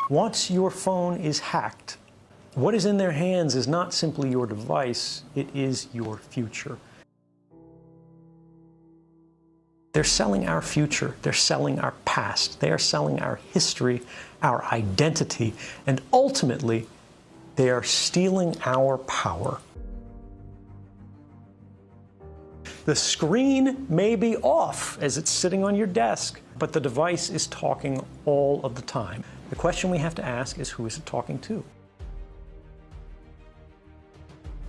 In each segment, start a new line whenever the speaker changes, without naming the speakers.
Once your phone is hacked, what is in their hands is not simply your device, it is your future. They're selling our future, they're selling our past, they are selling our history, our identity, and ultimately, they are stealing our power. The screen may be off as it's sitting on your desk, but the device is talking all of the time. The question we have to ask is, who is it talking to?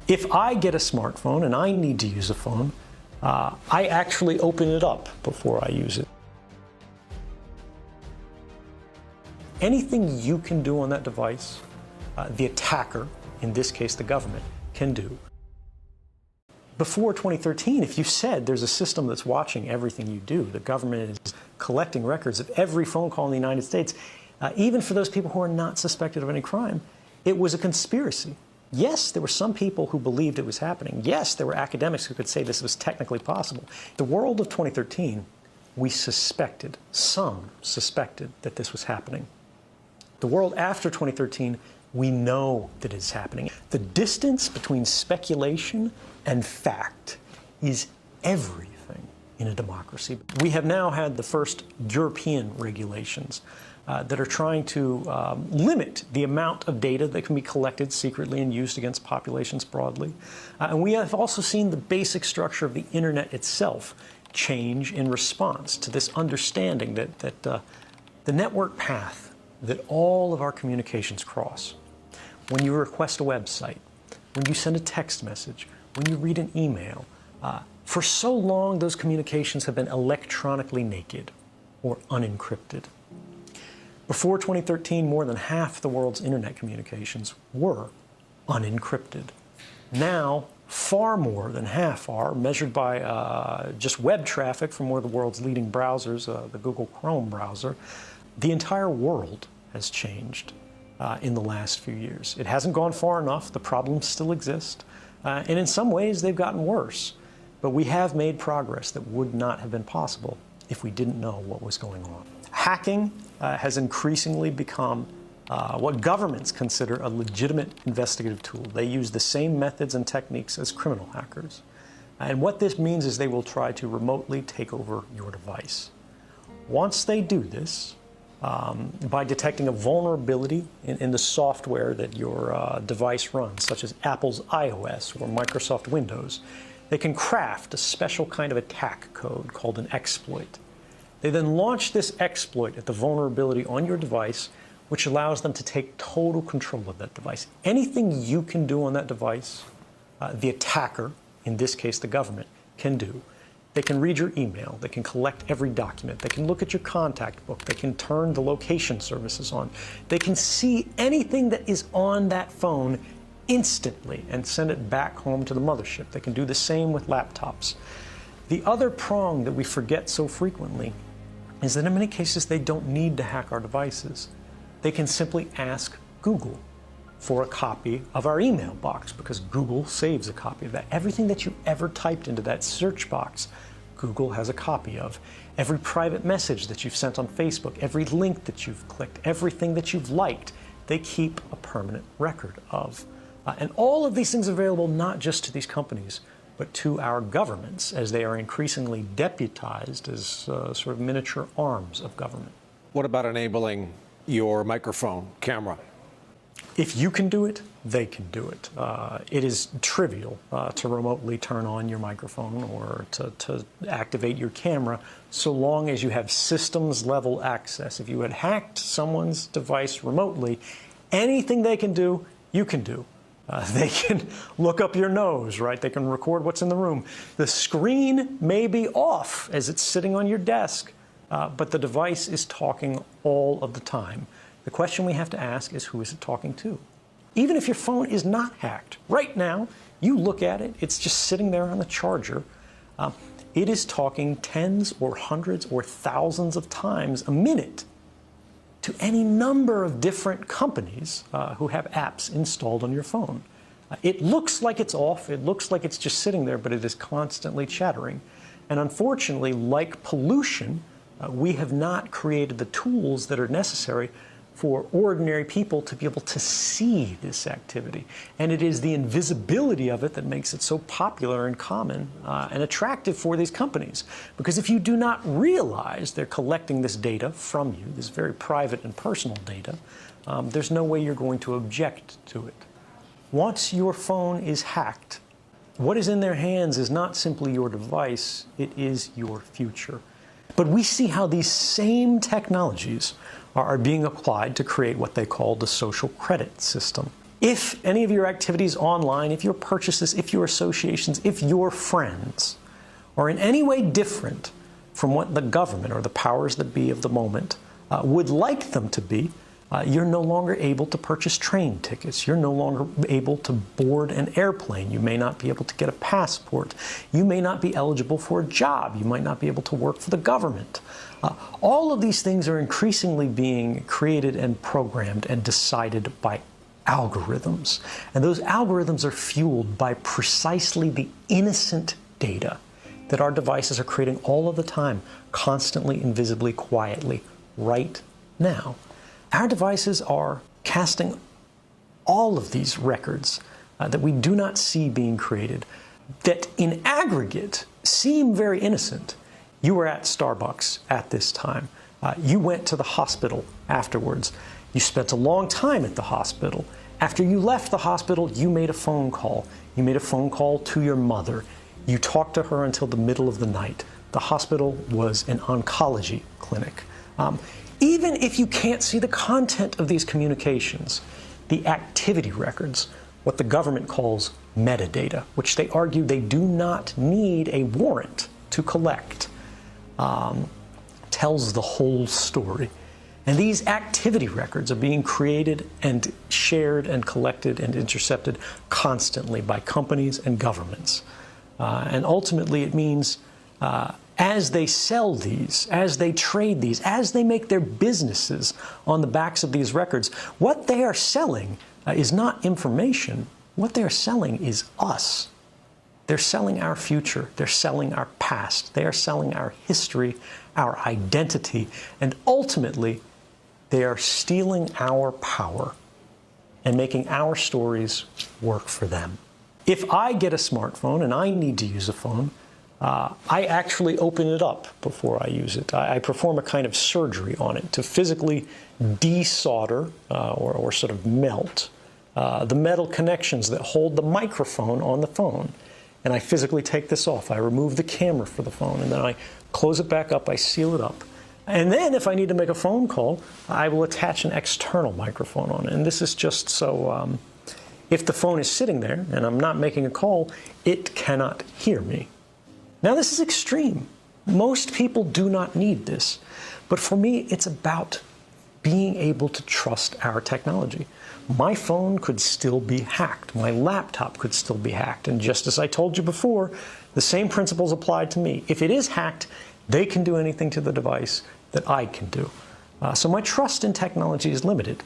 If I get a smartphone and I need to use a phone, I actually open it up before I use it. Anything you can do on that device, the attacker, in this case the government, can do. Before 2013, if you said there's a system that's watching everything you do, the government is collecting records of every phone call in the United States, even for those people who are not suspected of any crime, it was a conspiracy. Yes, there were some people who believed it was happening. Yes, there were academics who could say this was technically possible. The world of 2013, we suspected, some suspected that this was happening. The world after 2013, we know that it's happening. The distance between speculation and fact is everything in a democracy. We have now had the first European regulations that are trying to limit the amount of data that can be collected secretly and used against populations broadly. And we have also seen the basic structure of the internet itself change in response to this understanding that the network path that all of our communications cross, when you request a website, when you send a text message, when you read an email, for so long those communications have been electronically naked or unencrypted. Before 2013, more than half the world's internet communications were unencrypted. Now, far more than half are, measured by just web traffic from one of the world's leading browsers, the Google Chrome browser. The entire world has changed in the last few years. It hasn't gone far enough. The problems still exist. And in some ways, they've gotten worse. But we have made progress that would not have been possible if we didn't know what was going on. Hacking has increasingly become what governments consider a legitimate investigative tool. They use the same methods and techniques as criminal hackers. And what this means is they will try to remotely take over your device. Once they do this, by detecting a vulnerability in the software that your device runs, such as Apple's iOS or Microsoft Windows, they can craft a special kind of attack code called an exploit. They then launch this exploit at the vulnerability on your device, which allows them to take total control of that device. Anything you can do on that device, the attacker, in this case the government, can do. They can read your email, they can collect every document, they can look at your contact book, they can turn the location services on, they can see anything that is on that phone instantly and send it back home to the mothership. They can do the same with laptops. The other prong that we forget so frequently is that in many cases they don't need to hack our devices. They can simply ask Google for a copy of our email box, because Google saves a copy of that. Everything that you ever typed into that search box, Google has a copy of. Every private message that you've sent on Facebook, every link that you've clicked, everything that you've liked, they keep a permanent record of. And all of these things are available not just to these companies, but to our governments, as they are increasingly deputized as sort of miniature arms of government.
What about enabling your microphone camera?
If you can do it, they can do it. It is trivial to remotely turn on your microphone or to activate your camera, so long as you have systems-level access. If you had hacked someone's device remotely, anything they can do, you can do. They can look up your nose, right? They can record what's in the room. The screen may be off as it's sitting on your desk, but the device is talking all of the time. The question we have to ask is, who is it talking to? Even if your phone is not hacked, right now, you look at it, it's just sitting there on the charger. It is talking tens or hundreds or thousands of times a minute to any number of different companies who have apps installed on your phone. It looks like it's off, it looks like it's just sitting there, but it is constantly chattering. And unfortunately, like pollution, we have not created the tools that are necessary for ordinary people to be able to see this activity. And it is the invisibility of it that makes it so popular and common and attractive for these companies. Because if you do not realize they're collecting this data from you, this very private and personal data, there's no way you're going to object to it. Once your phone is hacked, what is in their hands is not simply your device, it is your future. But we see how these same technologies are being applied to create what they call the social credit system. If any of your activities online, if your purchases, if your associations, if your friends are in any way different from what the government or the powers that be of the moment would like them to be, you're no longer able to purchase train tickets. You're no longer able to board an airplane. You may not be able to get a passport. You may not be eligible for a job. You might not be able to work for the government. All of these things are increasingly being created and programmed and decided by algorithms. And those algorithms are fueled by precisely the innocent data that our devices are creating all of the time, constantly, invisibly, quietly, right now. Our devices are casting all of these records that we do not see being created, that in aggregate seem very innocent. You were at Starbucks at this time. You went to the hospital afterwards. You spent a long time at the hospital. After you left the hospital, you made a phone call. You made a phone call to your mother. You talked to her until the middle of the night. The hospital was an oncology clinic. Even if you can't see the content of these communications, the activity records, what the government calls metadata, which they argue they do not need a warrant to collect, tells the whole story. And these activity records are being created and shared and collected and intercepted constantly by companies and governments. And ultimately it means as they sell these, as they trade these, as they make their businesses on the backs of these records, what they are selling is not information. What they are selling is us. They're selling our future. They're selling our past. They are selling our history, our identity, and ultimately, they are stealing our power and making our stories work for them. If I get a smartphone and I need to use a phone, I actually open it up before I use it. I perform a kind of surgery on it to physically desolder or sort of melt the metal connections that hold the microphone on the phone. And I physically take this off. I remove the camera for the phone, and then I close it back up, I seal it up. And then if I need to make a phone call, I will attach an external microphone on it. And this is just so if the phone is sitting there and I'm not making a call, it cannot hear me. Now, this is extreme. Most people do not need this. But for me, it's about being able to trust our technology. My phone could still be hacked. My laptop could still be hacked. And just as I told you before, the same principles apply to me. If it is hacked, they can do anything to the device that I can do. So my trust in technology is limited.